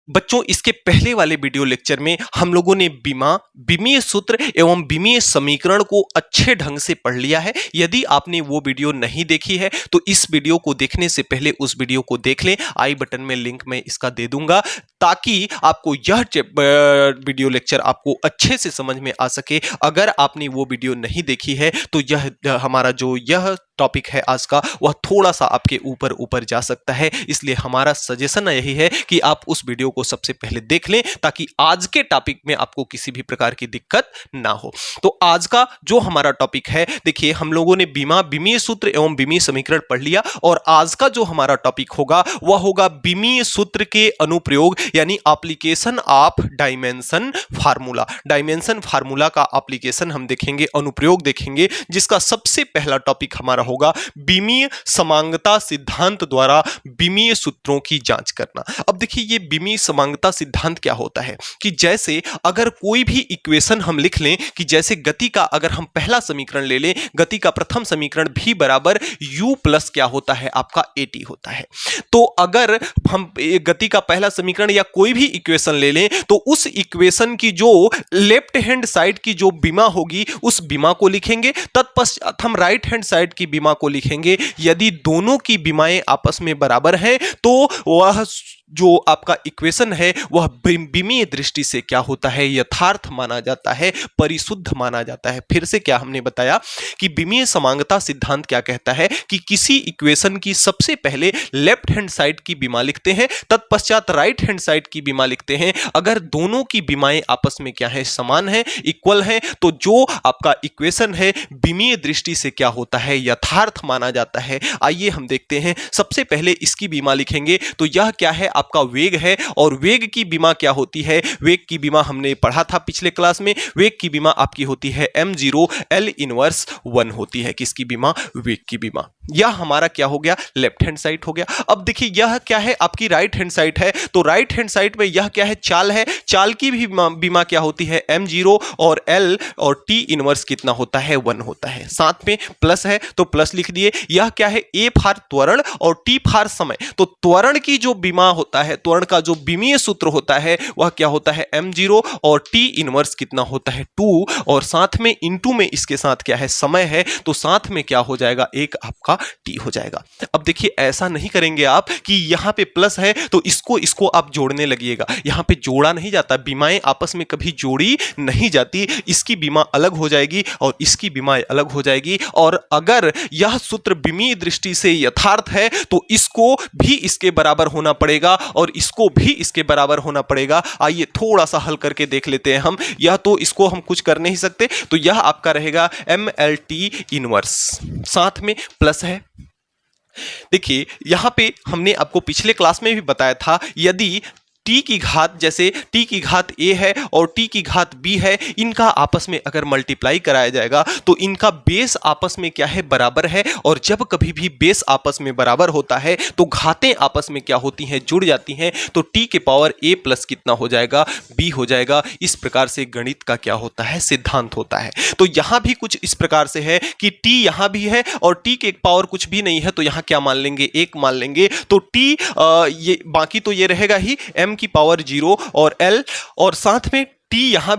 बच्चों, इसके पहले वाले वीडियो लेक्चर में हम लोगों ने विमीय सूत्र एवं विमीय समीकरण को अच्छे ढंग से पढ़ लिया है। यदि आपने वो वीडियो नहीं देखी है तो इस वीडियो को देखने से पहले उस वीडियो को देख लें। आई बटन में लिंक मैं इसका दे दूंगा ताकि आपको यह वीडियो लेक्चर आपको अच्छे से समझ में आ सके। अगर आपने वो वीडियो नहीं देखी है तो यह हमारा जो यह टॉपिक है आज का, वह थोड़ा सा आपके ऊपर जा सकता है। इसलिए हमारा सजेशन यही है कि आप उस वीडियो को सबसे पहले देख लें ताकि आज के टॉपिक में आपको किसी भी प्रकार की दिक्कत ना हो। तो आज का जो हमारा टॉपिक है, देखिए हम लोगों ने विमीय सूत्र एवं विमीय समीकरण पढ़ लिया और आज का जो हमारा टॉपिक होगा वह होगा विमीय सूत्र के अनुप्रयोग यानी application of dimension formula. Dimension formula का एप्लीकेशन हम देखेंगे, अनुप्रयोग देखेंगे, जिसका सबसे पहला टॉपिक हमारा होगा विमीय समांगता सिद्धांत द्वारा विमीय सूत्रों की जांच करना। अब देखिए ये विमीय समांगता सिद्धांत क्या होता है कि जैसे अगर कोई भी इक्वेशन हम लिख लें कि जैसे गति का अगर हम पहला समीकरण ले लें, गति का प्रथम समीकरण v बराबर u प्लस क्या होता है आपका at होता है। तो अगर हम गति का पहला समीकरण या कोई भी इक्वेशन ले लें तो उस इक्वेशन की जो लेफ्ट हैंड साइड की जो विमा होगी उस विमा को लिखेंगे, तत्पश्चात हम राइट हैंड साइड की विमा को लिखेंगे। यदि दोनों की विमाएं आपस में बराबर हैं तो वह जो आपका इक्वेशन है वह विमीय दृष्टि से क्या होता है, यथार्थ माना जाता है, परिशुद्ध माना जाता है। फिर से क्या हमने बताया कि विमीय समांगता सिद्धांत क्या कहता है कि किसी इक्वेशन की सबसे पहले लेफ्ट हैंड साइड की विमा लिखते हैं, तत्पश्चात राइट हैंड साइड की विमा लिखते हैं। अगर दोनों की विमाएं आपस में क्या है, समान है, इक्वल है, तो जो आपका इक्वेशन है विमीय दृष्टि से क्या होता है, यथार्थ माना जाता है। आइए हम देखते हैं। सबसे पहले इसकी विमा लिखेंगे तो यह क्या है, आपका वेग है और वेग की विमा क्या होती है, वेग की विमा हमने पढ़ा था पिछले क्लास में। वेग की विमा आपकी होती है m0 L इनवर्स 1 होती है। किसकी विमा, वेग की विमा। यह हमारा क्या हो गया, लेफ्ट हैंड साइड हो गया। अब देखिए यह क्या है, आपकी राइट हैंड साइड है, तो राइट हैंड साइड में यह क्या है, चाल है। चाल की भी विमा क्या होती है, m0 और L और t इनवर्स कितना होता है, 1 होता है। साथ में प्लस है तो प्लस लिख दिए। यह क्या है, a फार त्वरण और t फार समय। तो त्वरण की जो विमा होता है, त्वरण का जो विमीय सूत्र होता है वह क्या होता है, m0 और t इनवर्स कितना होता है, 2 और साथ में इनटू में इसके साथ क्या है, समय है, तो साथ में क्या हो जाएगा, एक आपका t हो जाएगा। अब देखिए ऐसा नहीं करेंगे आप कि यहां पे प्लस है तो इसको आप जोड़ने लगिएगा। यहां पे जोड़ा नहीं जाता, विमाएं आपस में कभी जोड़ी नहीं जाती। इसकी विमा अलग हो जाएगी और इसकी विमा अलग हो जाएगी। और अगर यह सूत्र विमीय दृष्टि से यथार्थ है तो इसको भी इसके बराबर होना पड़ेगा और इसको भी इसके बराबर होना पड़ेगा। आइए थोड़ा सा हल करके देख लेते हैं हम। यह तो इसको हम कुछ कर नहीं सकते, तो यह आपका रहेगा MLT इनवर्स, साथ में प्लस है। देखिए यहां पे हमने आपको पिछले क्लास में भी बताया था, यदि t की घात, जैसे t की घात a है और t की घात b है, इनका आपस में अगर मल्टीप्लाई कराया जाएगा तो इनका बेस आपस में क्या है, बराबर है। और जब कभी भी बेस आपस में बराबर होता है तो घातें आपस में क्या होती हैं, जुड़ जाती हैं। तो t के पावर a प्लस कितना हो जाएगा, b हो जाएगा। इस प्रकार से गणित का क्या होता है, सिद्धांत होता है। तो यहां भी कुछ इस प्रकार से है कि t यहां भी है और t के पावर कुछ भी नहीं है, तो यहां क्या मान लेंगे, 1 मान लेंगे। तो t ये बाकी तो ये रहेगा ही, m की पावर 0 और L और साथ में t यहां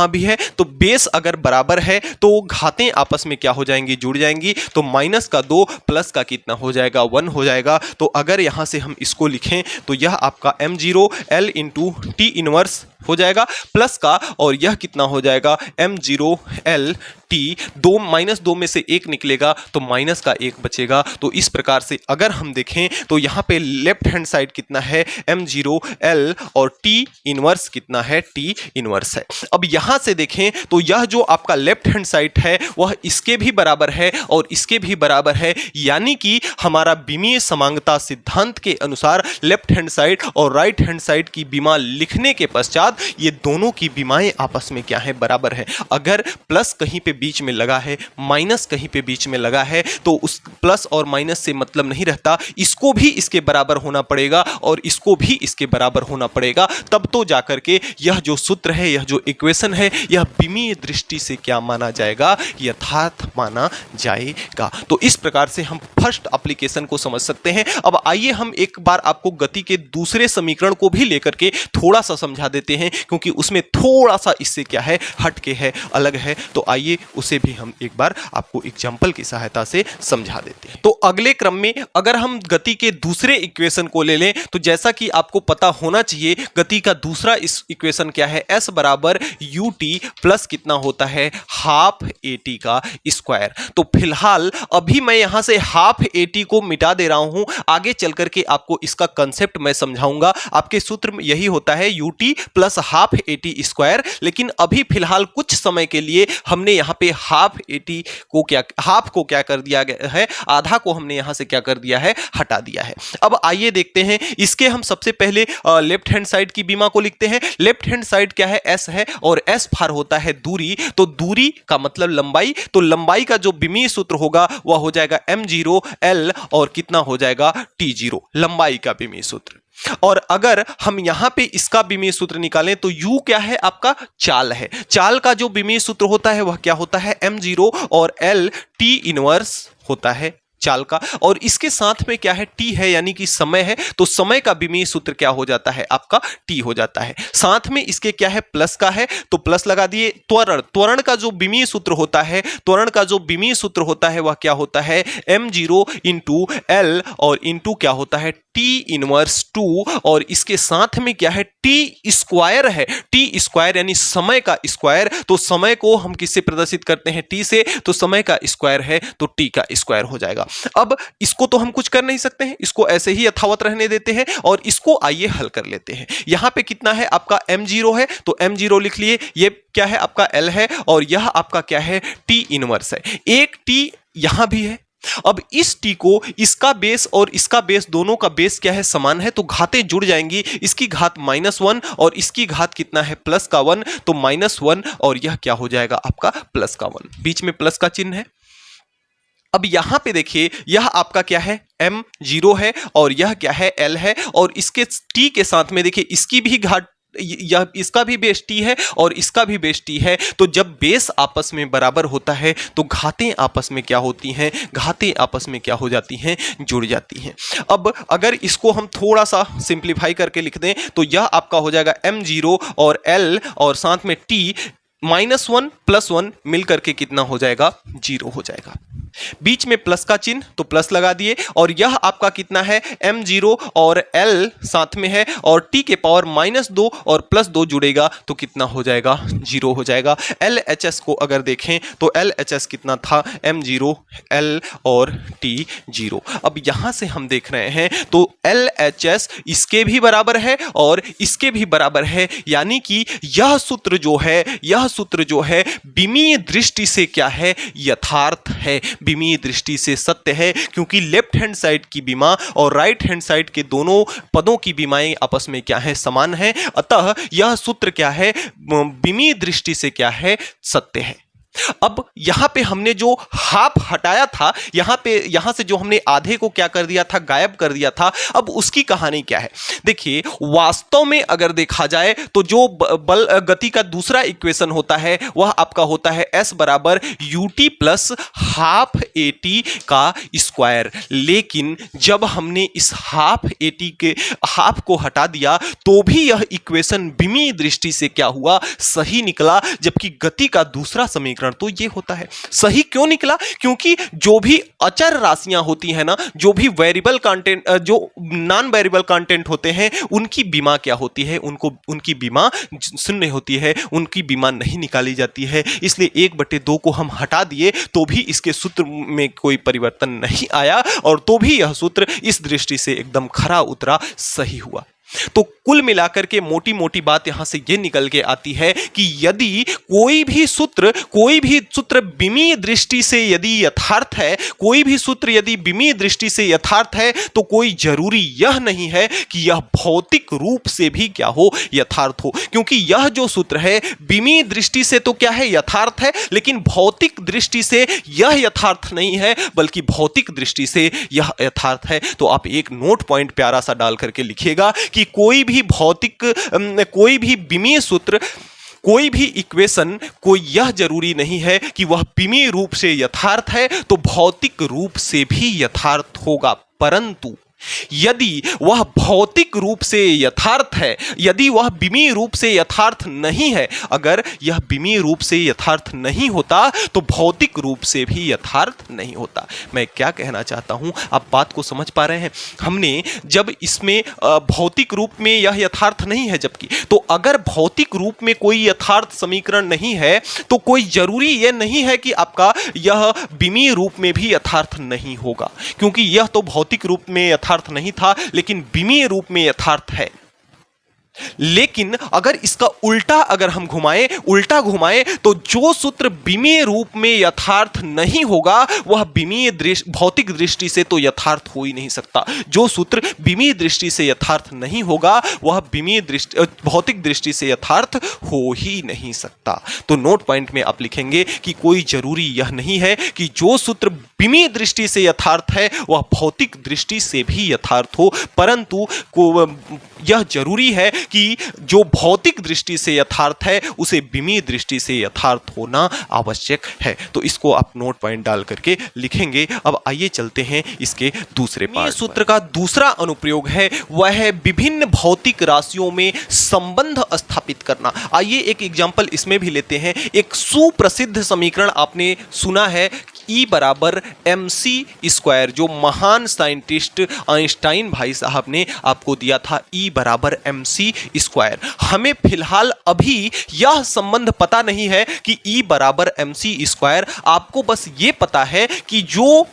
भी है, तो बेस अगर बराबर है तो घातें आपस में क्या हो जाएंगी, जुड़ जाएंगी। तो माइनस का 2 प्लस का कितना हो जाएगा, 1 हो जाएगा। तो अगर यहां से हम इसको लिखें तो यह आपका m0 L into t inverse हो जाएगा प्लस का, और यह कितना हो जाएगा, m0 L t, 2 माइनस 2 में से 1 निकलेगा तो माइनस का 1 बचेगा। तो इस प्रकार से अगर हम देखें तो यहाँ पे लेफ्ट हैंड साइड कितना है, m0 L और t इनवर्स कितना है, t इनवर्स है। अब यहाँ से देखें तो यह जो आपका लेफ्ट हैंड साइड है वह इसके भी बराबर है और इसके भी बराबर है, यानी कि हमारा विमीय समांगता सिद्धांत के अनुसार लेफ्ट हैंड साइड और राइट हैंड साइड की विमा लिखने के पश्चात ये दोनों की विमाएं आपस में क्या है, बराबर है। अगर प्लस कहीं पे बीच में लगा है, माइनस कहीं पे बीच में लगा है, तो उस प्लस और माइनस से मतलब नहीं रहता, इसको भी इसके बराबर होना पड़ेगा और इसको भी इसके बराबर होना पड़ेगा, तब तो जाकर के यह जो सूत्र है, यह जो इक्वेशन है, यह विमीय दृष्टि से क्या माना जाएगा, यथार्थ माना जाएगा। तो इस प्रकार से हम फर्स्ट एप्लीकेशन को समझ सकते हैं। अब आइए हम एक बार आपको गति के दूसरे समीकरण को भी लेकर के थोड़ा सा समझा देते हैं, क्योंकि उसमें थोड़ा सा इससे क्या है, हट के है, अलग है। तो आइए उसे भी हम एक बार आपको एग्जाम्पल की सहायता से समझा देते हैं। तो अगले क्रम में अगर हम गति के दूसरे इक्वेशन को ले लें, तो जैसा कि आपको पता होना चाहिए, गति का दूसरा इस इक्वेशन क्या है, s बराबर ut प्लस कितना होता है, हाफ at का स्क्वायर। तो फिलहाल अभी मैं यहां से हाफ at को मिटा दे रहा हूं, आगे चल करके आपको इसका कंसेप्ट मैं समझाऊंगा। आपके सूत्र में यही होता है ut plus half at square, लेकिन अभी फिलहाल कुछ समय के लिए हमने यहां पे हाफ को क्या कर दिया गया है, आधा को हमने यहां से क्या कर दिया है, हटा दिया है। अब आइए देखते हैं, इसके हम सबसे पहले लेफ्ट हैंड साइड की बीमा को लिखते हैं। लेफ्ट हैंड साइड क्या है, s है, और s फार होता है दूरी, तो दूरी का मतलब लंबाई, तो लंबाई का जो विमीय सूत्र होगा वह हो जाएगा m0 l और कितना हो जाएगा t0, लंबाई का विमीय सूत्र। और अगर हम यहां पे इसका विमीय सूत्र निकालें तो u क्या है, आपका चाल है। चाल का जो विमीय सूत्र होता है वह क्या होता है, m0 और l t इनवर्स होता है चाल का, और इसके साथ में क्या है, t है, यानी कि समय है, तो समय का विमीय सूत्र क्या हो जाता है, आपका t हो जाता है। साथ में इसके क्या है, प्लस का है, तो प्लस लगा दिए। त्वरण, त्वरण का जो विमीय सूत्र होता है, त्वरण का जो विमीय सूत्र होता है वह क्या होता है, m0 इंटू l और इंटू क्या होता है, t इनवर्स 2, और इसके साथ में क्या है, t स्क्वायर है, t स्क्वायर यानी समय का स्क्वायर, तो समय को हम किससे प्रदर्शित करते हैं, t से, तो समय का स्क्वायर है तो t का स्क्वायर हो जाएगा। अब इसको तो हम कुछ कर नहीं सकते हैं, इसको ऐसे ही यथावत रहने देते हैं और इसको आइए हल कर लेते हैं। यहां पे कितना है, आपका m0 है, तो m0 लिख लिए, ये क्या है, आपका l है, और यह आपका क्या है, t इनवर्स है। एक t यहां भी है। अब इस t को, इसका बेस और इसका बेस, दोनों का बेस क्या है, समान है, तो घातें जुड़ जाएंगी। इसकी घात -1 और इसकी घात कितना है, प्लस का 1, तो -1 और यह क्या हो जाएगा, आपका प्लस का 1, बीच में प्लस का चिन्ह है। अब यहां पे देखिए, यह आपका क्या है, m0 है और यह क्या है, l है, और इसके t के साथ में देखिए इसकी भी घात, यह इसका भी बेस t है और इसका भी बेस t है। तो जब बेस आपस में बराबर होता है तो घातें आपस में क्या होती हैं, घातें आपस में क्या हो जाती हैं, जुड़ जाती हैं। अब अगर इसको हम थोड़ा सा सिंप्लीफाई करके लिख दें तो यह आपका हो जाएगा m0 और l और साथ में t, -1 + 1 मिल करके कितना हो जाएगा, 0 हो जाएगा। बीच में प्लस का चिन्ह, तो प्लस लगा दिए, और यह आपका कितना है, m0 और l साथ में है, और t के पावर -2 और +2 जुड़ेगा तो कितना हो जाएगा, 0 हो जाएगा। LHS को अगर देखें तो LHS कितना था, m0 l और t 0। अब यहां से हम देख रहे हैं तो LHS इसके भी बराबर है और इसके भी बराबर है, यानी कि यह सूत्र जो है विमीय दृष्टि से क्या है, यथार्थ है, विमीय दृष्टि से सत्य है, क्योंकि लेफ्ट हैंड साइड की बीमा और राइट हैंड साइड के दोनों पदों की बीमाएं आपस में क्या है, समान है। अतः यह सूत्र क्या है, विमीय दृष्टि से क्या है, सत्य है। अब यहां पे हमने जो हाफ हटाया था, यहां से जो हमने आधे को क्या कर दिया था, गायब कर दिया था। अब उसकी कहानी क्या है, देखिए वास्तव में अगर देखा जाए तो जो बल गति का दूसरा इक्वेशन होता है वह आपका होता है s बराबर ut प्लस हाफ at का स्क्वायर। लेकिन जब हमने इस हाफ at के हाफ को हटा दिया तो भी यह इक्वेशन विमीय दृष्टि से क्या हुआ, सही निकला, जबकि गति का दूसरा समीकरण तो ये होता है। सही क्यों निकला, क्योंकि जो भी अचर राशियां होती है ना, जो भी वेरिएबल कंटेंट, जो नॉन वेरिएबल कंटेंट होते हैं, उनकी बीमा क्या होती है, उनकी बीमा शून्य होती है, उनकी बीमा नहीं निकाली जाती है। इसलिए 1/2 को हम हटा दिए तो भी इसके सूत्र में कोई परिवर्तन नहीं आया, और तो भी यह सूत्र इस दृष्टि से एकदम खरा उतरा, सही हुआ। तो कुल मिलाकर के मोटी मोटी बात यहां से यह निकल के आती है कि यदि कोई भी सूत्र विमीय दृष्टि से यदि यथार्थ है, कोई भी सूत्र यदि विमीय दृष्टि से यथार्थ है, तो कोई जरूरी यह नहीं है कि यह भौतिक रूप से भी क्या हो, यथार्थ हो। क्योंकि यह जो सूत्र है विमीय दृष्टि से तो क्या है, यथार्थ है, लेकिन भौतिक दृष्टि से यह यथार्थ नहीं है, बल्कि भौतिक दृष्टि से यह यथार्थ है। तो आप एक नोट पॉइंट प्यारा सा डाल करके लिखिएगा कि कोई भी कोई भी विमीय सूत्र, कोई भी इक्वेशन को यह जरूरी नहीं है कि वह विमीय रूप से यथार्थ है तो भौतिक रूप से भी यथार्थ होगा, परंतु यदि वह भौतिक रूप से यथार्थ है, यदि वह विमीय रूप से यथार्थ नहीं है, अगर यह विमीय रूप से यथार्थ नहीं होता तो भौतिक रूप से भी यथार्थ नहीं होता। मैं क्या कहना चाहता हूं, आप बात को समझ पा रहे हैं? हमने जब इसमें भौतिक रूप में यह यथार्थ नहीं है, जबकि तो अगर भौतिक रूप में कोई यथार्थ समीकरण नहीं है तो कोई जरूरी यह नहीं है कि आपका यह विमीय रूप में भी यथार्थ नहीं होगा, क्योंकि यह तो भौतिक रूप में यथार्थ नहीं था लेकिन विमीय रूप में यथार्थ है। लेकिन अगर इसका उल्टा अगर हम उल्टा घुमाएं तो जो सूत्र विमीय रूप में यथार्थ नहीं होगा वह भौतिक दृष्टि से तो यथार्थ हो ही नहीं सकता। जो सूत्र विमीय दृष्टि से यथार्थ नहीं होगा वह भौतिक दृष्टि से यथार्थ हो ही नहीं सकता। तो नोट पॉइंट में आप लिखेंगे कि कोई जरूरी यह नहीं है कि जो सूत्र विमीय दृष्टि से यथार्थ है वह भौतिक दृष्टि से भी यथार्थ हो, परंतु यह जरूरी है कि जो भौतिक दृष्टि से यथार्थ है उसे विमीय दृष्टि से यथार्थ होना आवश्यक है। तो इसको आप नोट पॉइंट डाल करके लिखेंगे। अब आइए चलते हैं इसके दूसरे पार्ट। सूत्र का दूसरा अनुप्रयोग है वह है विभिन्न भौतिक राशियों में संबंध स्थापित करना। आइए एक एग्जांपल इसमें भी लेते हैं। एक सुप्रसिद्ध समीकरण आपने सुना है, E बराबर mc², जो महान साइंटिस्ट आइंस्टाइन भाई साहब ने आपको दिया था, E बराबर mc²। हमें फिलहाल अभी यह संबंध पता नहीं है कि E बराबर mc²। आपको बस ये पता है कि जो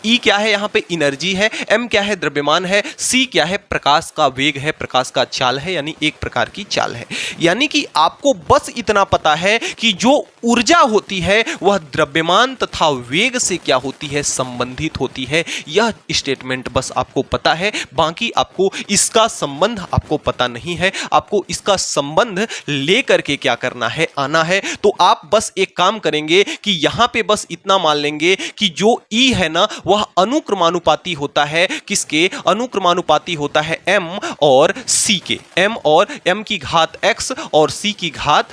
E क्या है, यहाँ पे एनर्जी है, M क्या है, द्रव्यमान है, C क्या है, प्रकाश का वेग है, प्रकाश का चाल है, यानी एक प्रकार की चाल है। यानी कि आपको बस इतना पता है कि जो ऊर्जा होती है वह द्रव्यमान तथा वेग से क्या होती है, संबंधित होती है। यह स्टेटमेंट बस आपको पता है, बाकी आपको इसका संबंध आपको पता नहीं है। आपको इसका संबंध लेकर के क्या करना है, आना है। तो आप बस एक काम करेंगे कि यहाँ पे बस इतना मान लेंगे कि जो E है ना वह अनुक्रमानुपाती होता है, किसके अनुक्रमानुपाती होता है, M और C के, M और M की घात X और C की घात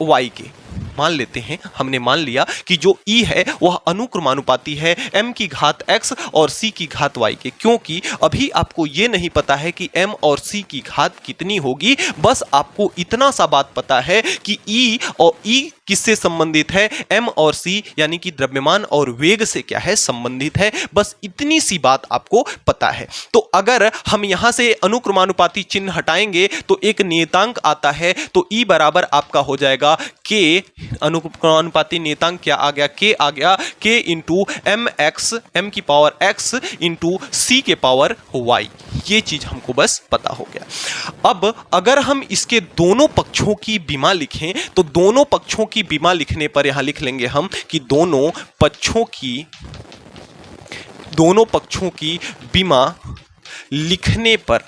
Y के। मान लेते हैं, हमने मान लिया कि जो E है वह अनुक्रमानुपाती है M की घात X और C की घात Y के, क्योंकि अभी आपको ये नहीं पता है कि M और C की घात कितनी होगी। बस आपको इतना सा बात पता है कि E किससे संबंधित है, M और C यानी कि द्रव्यमान और वेग से क्या है, संबंधित है। बस इतनी सी बात आपको पता है। तो अगर हम यहां से अनुक्रमानुपाती चिन्ह हटाएंगे तो एक नियतांक आता है, तो E बराबर आपका हो जाएगा K, अनुक्रमानुपाती नियतांक क्या आ गया, K आ गया, K इंटू M की पावर X इंटू C के पावर Y। ये चीज हमको बस पता हो गया। अब अगर हम इसके दोनों पक्षों की विमा लिखें तो दोनों पक्षों की विमा लिखने पर यहां लिख लेंगे हम कि दोनों पक्षों की विमा लिखने पर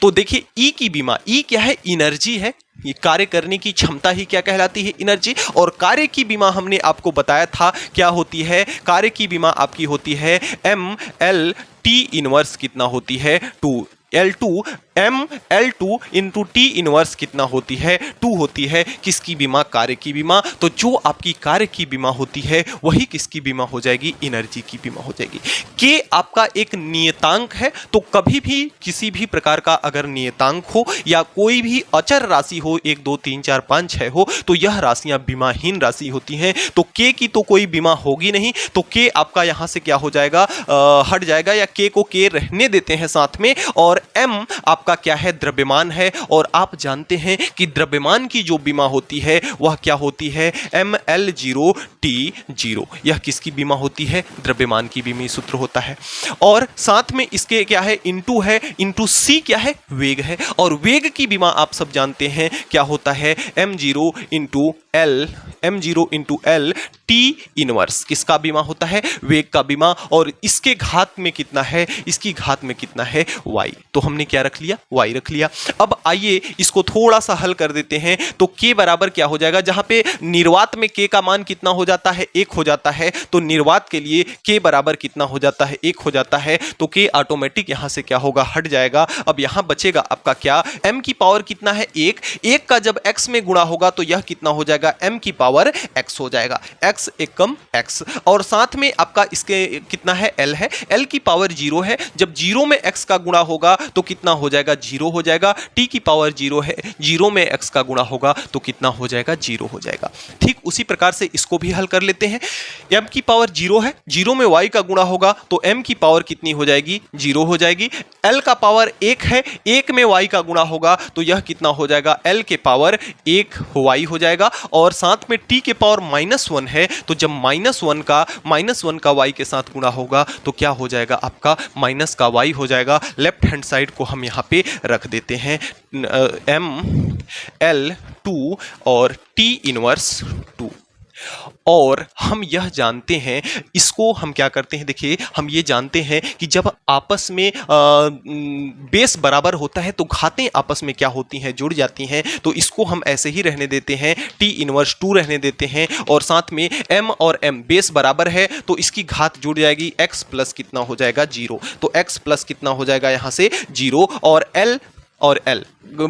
तो देखिए E की विमा, E क्या है, एनर्जी है, ये कार्य करने की क्षमता ही क्या कहलाती है, एनर्जी। और कार्य की विमा हमने आपको बताया था क्या होती है, कार्य की विमा आपकी होती है ML/T इनवर्स कितना होती है, 2L2 ML2 into T inverse कितना होती है, 2 होती है। किसकी विमा, कार्य की विमा। तो जो आपकी कार्य की विमा होती है वही किसकी विमा हो जाएगी, एनर्जी की विमा हो जाएगी। K आपका एक नियतांक है, तो कभी भी किसी भी प्रकार का अगर नियतांक हो या कोई भी अचर राशि हो, 1 2 3 4 5 6 हो, तो यह राशियां विमाहीन राशि होती हैं। तो K की तो कोई विमा होगी नहीं, तो K आपका यहां से क्या हो जाएगा, हट जाएगा, या K को K रहने देते हैं साथ में, और m आपका क्या है, द्रव्यमान है। और आप जानते हैं कि द्रव्यमान की जो विमा होती है वह क्या होती है, mL0T0। यह किसकी विमा होती है, द्रव्यमान की विमीय सूत्र होता है। और साथ में इसके क्या है, इनटू है, इनटू c क्या है, वेग है। और वेग की विमा आप सब जानते हैं क्या होता है, m0 into L T inverse. किसका बीमा होता है, वेग का बीमा। और इसके घात में कितना है, इसकी घात में कितना है, y। तो हमने क्या रख लिया, y रख लिया। अब आइए इसको थोड़ा सा हल कर देते हैं। तो k बराबर क्या हो जाएगा, जहां पे निर्वात में k का मान कितना हो जाता है, 1 हो जाता है। तो निर्वात के लिए k बराबर कितना हो जाता है, 1 हो जाता है। तो k ऑटोमेटिक यहां से क्या होगा, हट जाएगा। अब यहां बचेगा आपका क्या, m की पावर कितना है, 1 का जब x में गुणा होगा तो यह कितना हो जाएगा, m की पावर x हो जाएगा, x एकम x। और साथ में आपका इसके कितना है, l है, l की पावर 0 है। जब 0 में x का गुणा होगा तो कितना हो जाएगा, 0 हो जाएगा। t की पावर 0 है, 0 में x का गुणा होगा तो कितना हो जाएगा, 0 हो जाएगा। ठीक उसी प्रकार से इसको भी हल कर लेते हैं। m की पावर 0 है, 0 में y का गुणा होगा तो m की पावर कितनी हो जाएगी, 0 हो जाएगी। l का पावर 1 है, 1 में y का गुणा होगा तो यह कितना हो जाएगा, l के पावर 1 y हो जाएगा। और साथ में t के पावर -1 है, तो जब -1 का y के साथ गुणा होगा तो क्या हो जाएगा, आपका माइनस का y हो जाएगा। लेफ्ट हैंड साइड को हम यहाँ पे रख देते हैं, mL2 और t इनवर्स 2। और हम यह जानते हैं, इसको हम क्या करते हैं, देखिए हम ये जानते हैं कि जब आपस में बेस बराबर होता है तो घातें आपस में क्या होती हैं, जुड़ जाती हैं। तो इसको हम ऐसे ही रहने देते हैं, t इनवर्स 2 रहने देते हैं। और साथ में m और m बेस बराबर है तो इसकी घात जुड़ जाएगी, x प्लस कितना हो जाएगा, 0। तो x प्लस कितना हो जाएगा यहाँ से 0। और l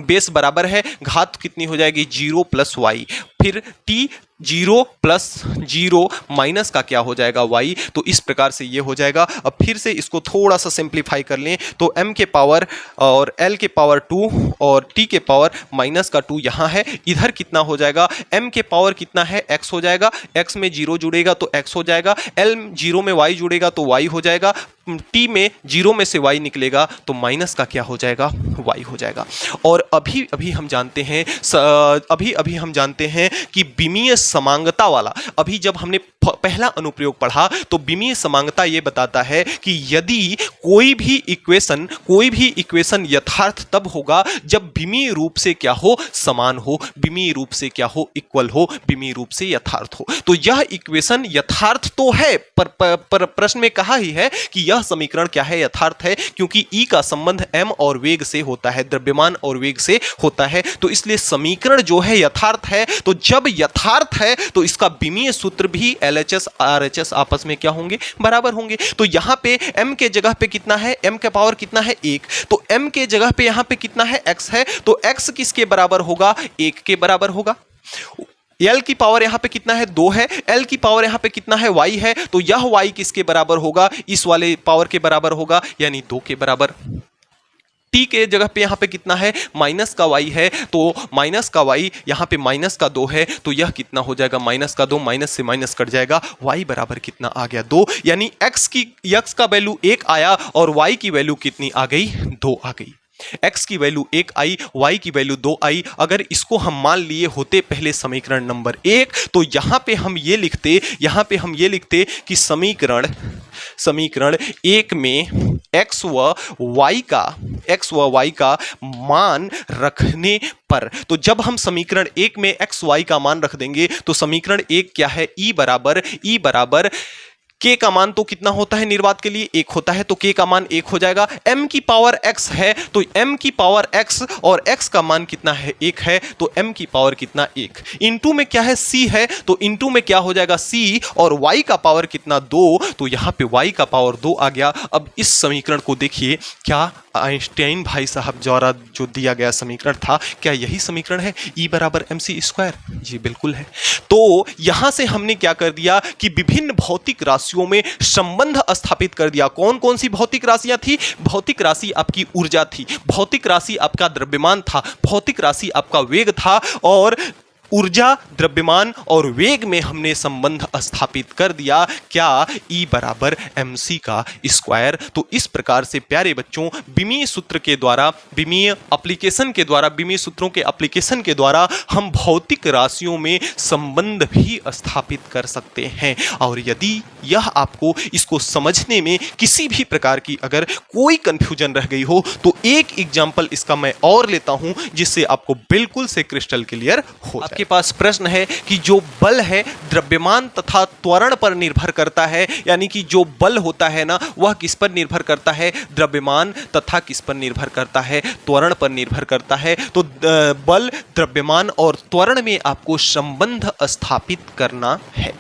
बेस बराबर है, घात कितनी हो जाएगी, 0 प्लस y। फिर t 0 प्लस 0 माइनस का क्या हो जाएगा, y। तो इस प्रकार से ये हो जाएगा। अब फिर से इसको थोड़ा सा सिंप्लीफाई कर लें तो m के पावर और l के पावर 2 और t के पावर माइनस का 2 यहाँ है। इधर कितना हो जाएगा, m के पावर कितना है, x हो जाएगा, x में 0 जुड़ेगा तो x हो जाएगा, l 0 में y जुड़ेगा तो y हो जाएगा, t में 0 में से y निकलेगा तो माइनस का क्या हो जाएगा, y हो जाएगा। और अभी अभी हम जानते हैं कि विमीय समांगता वाला, अभी जब हमने पहला अनुप्रयोग पढ़ा तो विमीय समांगता ये बताता है कि यदि कोई भी इक्वेशन यथार्थ तब होगा जब विमीय रूप से क्या हो, समान हो, विमीय रूप से क्या हो, इक्वल हो, विमीय रूप से यथार्थ हो। तो यह इक्वेशन यथार्थ तो है, पर प्रश्न में कहा ही है कि यह समीकरण क्या है, यथार्थ है, क्योंकि E का संबंध m और वेग से होता है, द्रव्यमान और वेग से होता है। तो इसलिए समीकरण जो है यथार्थ है। तो जब यथार्थ है तो इसका विमीय सूत्र भी LHS RHS आपस में क्या होंगे, बराबर होंगे। तो यहां पे m के जगह पे कितना है, m का पावर कितना है, 1। तो m के जगह पे यहां पे कितना है, x है। तो x किसके बराबर होगा, 1 के बराबर होगा। L की पावर यहां पे कितना है, 2 है। L की पावर यहां पे कितना है, y है। तो यह y किसके बराबर होगा, इस वाले पावर के बराबर होगा, यानी 2 के बराबर। t के जगह पे यहाँ पे कितना है, माइनस का y है। तो माइनस का y यहाँ पे माइनस का 2 है। तो यह कितना हो जाएगा, माइनस का 2, माइनस से माइनस कट जाएगा, y बराबर कितना आ गया, 2। यानी x का वैल्यू 1 आया और y की वैल्यू कितनी आ गई, 2 आ गई। x की वैल्यू 1 आई, y की वैल्यू 2 आई। अगर इसको हम मान लिए होते पहले समीकरण नंबर 1 तो यहाँ पे हम ये लिखते कि समीकरण 1 में x व y का मान रखने पर, तो जब हम समीकरण 1 में x y का मान रख देंगे तो समीकरण 1 क्या है, E बराबर k का मान तो कितना होता है, निर्वात के लिए 1 होता है। तो k का मान 1 हो जाएगा। m की पावर x है तो m की पावर x और x का मान कितना है, 1 है। तो m की पावर कितना, 1। इनटू में क्या है, c है। तो इनटू में क्या हो जाएगा, c। और y का पावर कितना, 2। तो यहाँ पे y का पावर 2 आ गया। अब इस समीकरण को देखिए, क्या आइंस्टाइन भाई साहब द्वारा जो दिया गया समीकरण था, क्या यही समीकरण है, E बराबर mc²? जी बिल्कुल है। तो यहां से हमने क्या कर दिया कि विभिन्न भौतिक राशियों में संबंध स्थापित कर दिया। कौन कौन सी भौतिक राशियां थी, भौतिक राशि आपकी ऊर्जा थी, भौतिक राशि आपका द्रव्यमान था, भौतिक राशि आपका वेग था, और ऊर्जा, द्रव्यमान और वेग में हमने संबंध स्थापित कर दिया। क्या? E बराबर mc का स्क्वायर। तो इस प्रकार से प्यारे बच्चों बीमीय सूत्र के द्वारा, बीमीय एप्लीकेशन के द्वारा, बीमीय सूत्रों के एप्लीकेशन के द्वारा हम भौतिक राशियों में संबंध भी स्थापित कर सकते हैं। और यदि यह आपको इसको समझने में किसी भी प्रकार की अगर कोई कंफ्यूजन रह गई हो तो एक एग्जाम्पल इसका मैं और लेता हूं जिससे आपको बिल्कुल से क्रिस्टल क्लियर हो जाए। आपके पास प्रश्न है कि जो बल है द्रव्यमान तथा त्वरण पर निर्भर करता है, यानी कि जो बल होता है ना वह किस पर निर्भर करता है? द्रव्यमान तथा किस पर निर्भर करता है? त्वरण पर निर्भर करता है। तो बल, द्रव्यमान और त्वरण में आपको संबंध स्थापित करना है।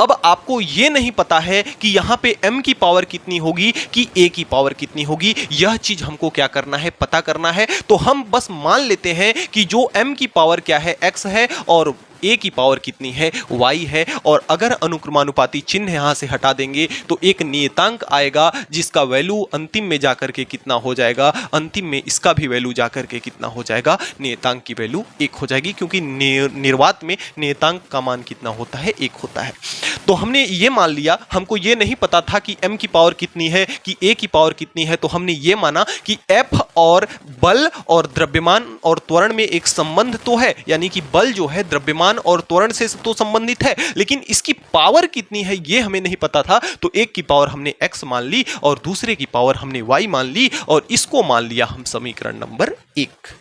अब आपको यह नहीं पता है कि यहां पे m की पावर कितनी होगी कि a की पावर कितनी होगी, यह चीज हमको क्या करना है? पता करना है। तो हम बस मान लेते हैं कि जो m की पावर क्या है? x है और a की पावर कितनी है? y है। और अगर अनुक्रमानुपाती चिन्ह यहां से हटा देंगे तो एक नियतांक आएगा जिसका वैल्यू अंतिम में जाकर के कितना हो जाएगा? अंतिम में इसका भी वैल्यू जाकर के कितना हो जाएगा? नियतांक की वैल्यू 1 हो जाएगी, क्योंकि निर्वात में नियतांक का मान कितना होता है? 1 होता है। तो हमने ये मान लिया, हमको ये नहीं पता था कि m की पावर कितनी है कि a की पावर कितनी है, तो हमने ये माना कि F और बल और द्रव्यमान और त्वरण में एक संबंध तो है, यानी कि बल जो है द्रव्यमान और त्वरण से तो संबंधित है, लेकिन इसकी पावर कितनी है ये हमें नहीं पता था। तो एक की पावर हमने x मान ली और दूसरे की पावर हमने y मान ली और इसको मान लिया हम समीकरण नंबर 1।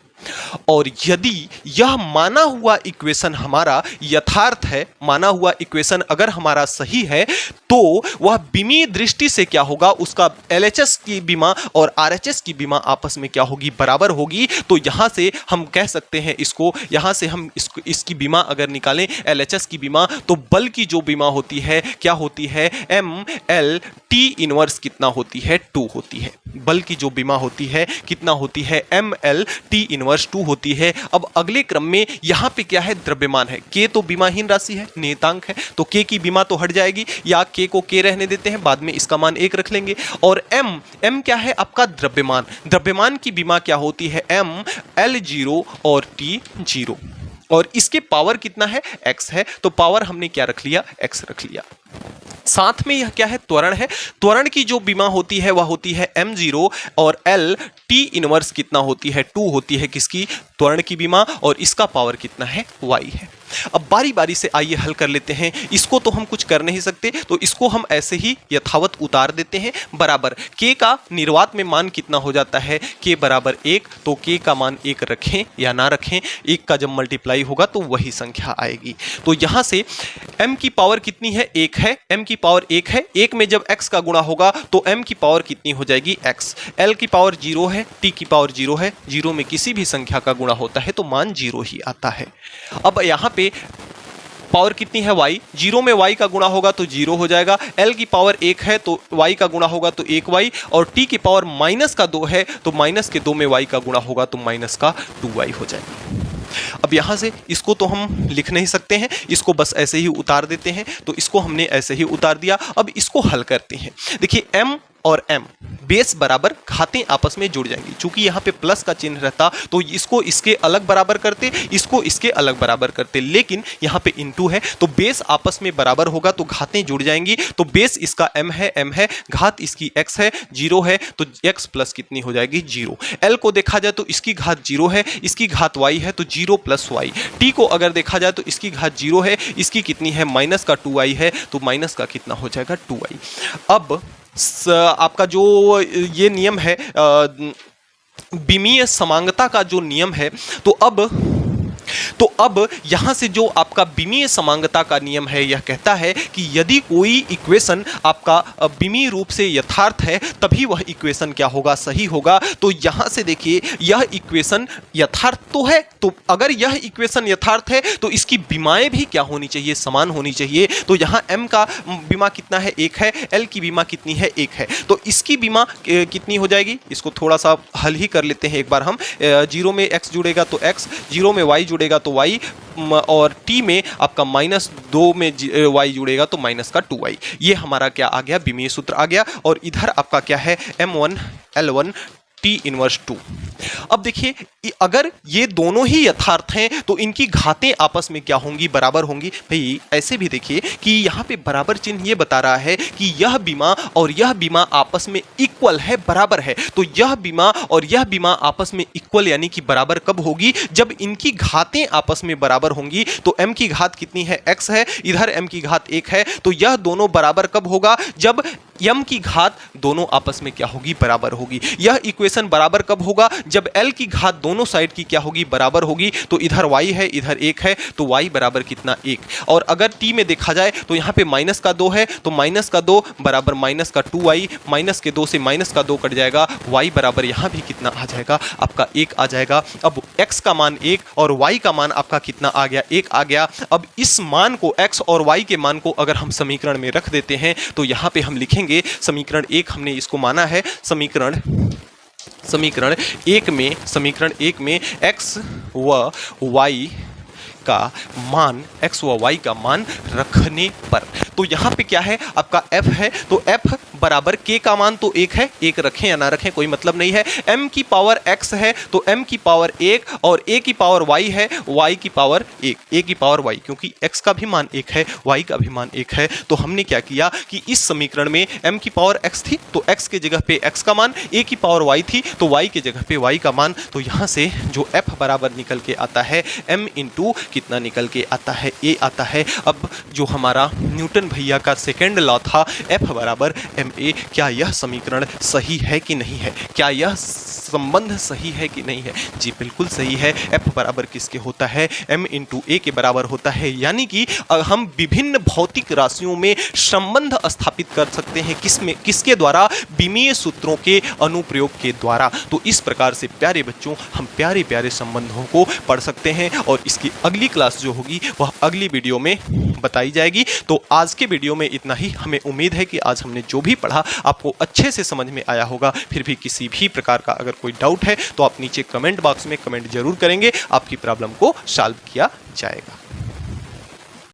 और यदि यह माना हुआ इक्वेशन हमारा यथार्थ है, माना हुआ इक्वेशन अगर हमारा सही है, तो वह बीमीय दृष्टि से क्या होगा? उसका LHS की बीमा और RHS की बीमा आपस में क्या होगी? बराबर होगी। तो यहां से हम कह सकते हैं इसको, यहां से हम इसकी बीमा अगर निकालें LHS की बीमा, तो बल की जो बीमा होती है क्या होती है? ML T इनवर्स कितना होती है? 2 होती है। बल की जो बीमा होती है कितना होती है? ML T इनवर्स 2 होती है। अब अगले क्रम में यहां पे क्या है? द्रव्यमान है। K तो बीमाहीन राशि है, नियतांक है, तो K की बीमा तो हट जाएगी, या K को K रहने देते हैं, बाद में इसका मान 1 रख लेंगे। और M क्या है? आपका द्रव्यमान। द्रव्यमान की बीमा क्या होती है? ML0 और T0। और इसके पावर कितना है? x है, तो पावर हमने क्या रख लिया? x रख लिया। साथ में यह क्या है? त्वरण है। त्वरण की जो बीमा होती है वह होती है m0 और L T इनवर्स कितना होती है? 2 होती है किसकी? त्वरण की बीमा। और इसका पावर कितना है? y है। अब बारी बारी से आइए हल कर लेते हैं। इसको तो हम कुछ कर नहीं सकते, तो इसको हम ऐसे ही यथावत उतार देते हैं। बराबर k का निर्वात में मान कितना हो जाता है? k बराबर 1। तो k का मान 1 रखें या ना रखें, 1 का जब मल्टीप्लाई होगा तो वही संख्या आएगी। तो यहां से m की पावर कितनी है? 1 है। m की पावर 1 है। 1 में जब x का गुणा होगा तो m की पावर कितनी हो जाएगी? x। l की पावर 0 है, t की पावर 0 है। 0 में किसी भी संख्या का गुणा होता है तो मान 0 ही आता है। अब यहां पे पावर कितनी है? y। 0 में y का गुणा होगा तो 0 हो जाएगा। l की पावर 1 है तो y का गुणा होगा तो 1y। और t की पावर माइनस का 2 है तो माइनस के 2 में y का गुणा होगा तो माइनस का 2y हो जाएगा। अब यहां से इसको तो हम लिख नहीं सकते हैं, इसको बस ऐसे ही उतार देते हैं। तो इसको हमने ऐसे ही उतार दिया। अब इसको हल करते हैं। देखिए m और m बेस बराबर, घातें आपस में जुड़ जाएंगी। चूंकि यहाँ पे प्लस का चिन्ह रहता तो इसको इसके अलग बराबर करते, इसको इसके अलग बराबर करते, लेकिन यहाँ पे इनटू है तो बेस आपस में बराबर होगा तो घातें जुड़ जाएंगी। तो बेस इसका m है, घात इसकी x है, 0 है तो x प्लस कितनी हो जाएगी? 0। l को देखा जाए तो इसकी घात 0 है, इसकी घात y है तो 0 प्लस y। t को अगर देखा जाए तो इसकी घात 0 है, इसकी कितनी है? माइनस का 2y है, तो माइनस का कितना हो जाएगा? 2y। अब आपका जो ये नियम है विमीय समांगता का जो नियम है, तो अब यहां से जो आपका विमीय समांगता का नियम है यह कहता है कि यदि कोई इक्वेशन आपका विमीय रूप से यथार्थ है तभी वह इक्वेशन क्या होगा? सही होगा। तो यहां से देखिए यह इक्वेशन यथार्थ तो है, तो अगर यह इक्वेशन यथार्थ है तो इसकी बीमाएं भी क्या होनी चाहिए? समान होनी चाहिए। तो यहां m का बीमा कितना है? 1 है। l की बीमा कितनी है? 1 है। तो इसकी बीमा कितनी हो जाएगी? इसको थोड़ा सा हल ही कर लेते हैं एक बार हम। 0 में x जुड़ेगा तो x, 0 में y जुड़ेगा तो y, और t में आपका -2 में y जुड़ेगा तो माइनस का 2y। ये हमारा क्या आ गया? विमीय सूत्र आ गया। और इधर आपका क्या है? m1 l1 t inverse 2। अब देखिए अगर ये दोनों ही यथार्थ हैं तो इनकी घातें आपस में क्या होंगी, बराबर होंगी। भाई ऐसे भी देखिए कि यहाँ पे बराबर चिन्ह ये बता रहा है कि यह बीमा और यह बीमा आपस में इक्वल है, बराबर है। तो यह बीमा और यह बीमा आपस में इक्वल यानी कि बराबर कब होगी, जब इनकी घातें आपस में बराबर होंगी। तो m की घात कितनी है, x है, इधर m की घात 1 है, तो यह दोनों बराबर कब होगा, जब m की घात दोनों आपस में क्या होगी, बराबर होगी। यह इक्वेशन बराबर कब होगा, जब l की घात दोनों साइड की क्या होगी, बराबर होगी। तो इधर y है, इधर 1 है, तो y बराबर कितना, 1। और अगर t में देखा जाए तो यहाँ पे माइनस का 2 है, तो माइनस का 2 बराबर माइनस का 2y, माइनस के 2 से माइनस का 2 कट जाएगा, y बराबर यहाँ भी कितना आ जाएगा, आपका 1 आ जाएगा। अब x का मान 1 और y का मान आपका कितना आ गया, 1 आ गया। अब इस मान को, x और y के मान को अगर हम समीकरण में रख देते हैं तो यहाँ पे हम लिखेंगे समीकरण 1 हमने इसको माना है, समीकरण 1 में x व y का मान, x व y का मान रखने पर, तो यहाँ पे क्या है, आपका f है, तो f बराबर k का मान तो 1 है, 1 रखें या ना रखें कोई मतलब नहीं है। m की पावर x है तो m की पावर 1 और a की पावर y है, y की पावर 1, a की पावर y, क्योंकि x का भी मान 1 है, y का भी मान 1 है। तो हमने क्या किया कि इस समीकरण में m की पावर x थी तो x के जगह पे x का मान, a की पावर y थी तो y के जगह पे y का मान। तो यहाँ से जो f बराबर निकल के आता है m इंटू कितना निकल के आता है, a आता है। अब जो हमारा न्यूटन भैया का सेकेंड लॉ था f बराबर ma, क्या यह समीकरण सही है कि नहीं है, क्या यह संबंध सही है कि नहीं है? जी बिल्कुल सही है। f बराबर किसके होता है, m इंटू a के बराबर होता है। यानी कि हम विभिन्न भौतिक राशियों में संबंध स्थापित कर सकते हैं, किसके द्वारा, विमीय सूत्रों के अनुप्रयोग के द्वारा। तो इस प्रकार से प्यारे बच्चों हम प्यारे प्यारे संबंधों को पढ़ सकते हैं और इसकी अगली क्लास जो होगी वह अगली वीडियो में बताई जाएगी। तो आज के वीडियो में इतना ही। हमें उम्मीद है कि आज हमने जो भी पढ़ा आपको अच्छे से समझ में आया होगा। फिर भी किसी भी प्रकार का अगर कोई डाउट है तो आप नीचे कमेंट बॉक्स में कमेंट जरूर करेंगे, आपकी प्रॉब्लम को सॉल्व किया जाएगा।